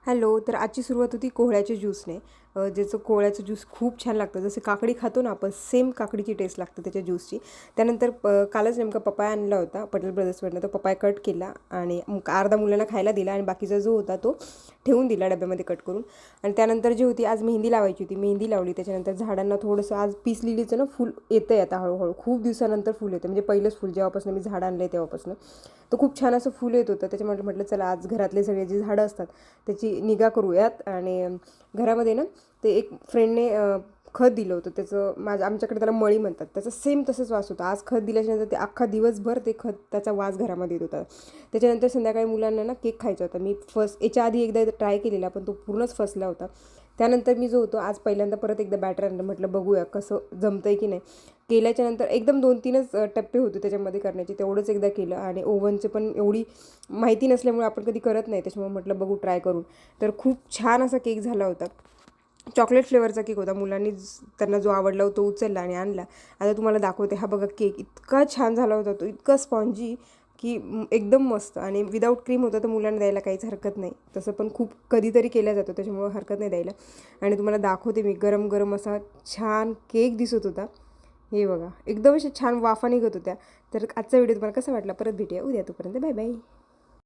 Hello. तर आजची सुरुवात होती कोहळ्याच्या ज्यूसने. ज्याचं कोहळ्याचं ज्यूस खूप छान लागतं. जसं काकडी खातो ना आपण, सेम काकडीची टेस्ट लागते त्याच्या ज्यूसची. त्यानंतर कालच नेमका पपाया आणला होता पटेल ब्रदर्सवरनं. तो पपाया कट केला आणि अर्धा मुलांना खायला दिला आणि बाकीचा जो होता तो ठेवून दिला डब्यामध्ये कट करून. आणि त्यानंतर जी होती आज मेहंदी लावायची होती, मेहंदी लावली. त्याच्यानंतर झाडांना थोडंसं आज पीस लिलीचं ना फूल येतं आहे आता हळूहळू. खूप दिवसानंतर फूल येतं, म्हणजे पहिलंच फूल जेव्हापासून मी झाड आणलं आहे तेव्हापासून. तर खूप छान असं फूल येत होतं. त्याच्यामुळे म्हटलं चला आज घरातले सगळे जी झाडं असतात त्याची निगा करूयात. आणि घरामध्ये ना ते एक फ्रेंडने खत दिलं होतं, त्याचं आमच्याकडे त्याला मळी म्हणतात, त्याचं सेम तसंच वास होता. आज खत दिल्याच्यानंतर ते अख्खा दिवसभर ते खत त्याचा वास घरामध्ये येत होता. त्याच्यानंतर संध्याकाळी मुलांना ना केक खायचा होता. मी याच्या आधी एकदा ट्राय केलेला पण तो पूर्णच फसला होता. त्यानंतर मी जो होतो आज पहिल्यांदा परत एकदा बॅटर आणलं. म्हटलं बघूया कसं जमतं आहे की नाही. केल्याच्यानंतर एकदम 2-3च टप्पे होते त्याच्यामध्ये करण्याचे, तेवढंच एकदा केलं. आणि ओव्हनचं पण एवढी माहिती नसल्यामुळे आपण कधी करत नाही, त्याच्यामुळे म्हटलं बघू ट्राय करून. तर खूप छान असा केक झाला होता. चॉकलेट फ्लेवरचा केक होता. मुलांनी त्यांना जो आवडला तो उचलला आणि आणला. आता तुम्हाला दाखवते. हा बघा केक इतका छान झाला होता, तो इतका स्पॉन्जी की एकदम मस्त. आणि विदाऊट क्रीम होतं तर मुलांना द्यायला काहीच हरकत नाही. तसं पण खूप कधीतरी केला जातो, त्याच्यामुळं हरकत नाही द्यायला. आणि तुम्हाला दाखवते मी, गरम गरम असा छान केक दिसत होता. हे बघा एकदम अशा छान वाफा निघत होत्या. तर आजचा व्हिडिओ तुम्हाला कसा वाटला परत भेटूया उद्या. तोपर्यंत बाय बाय.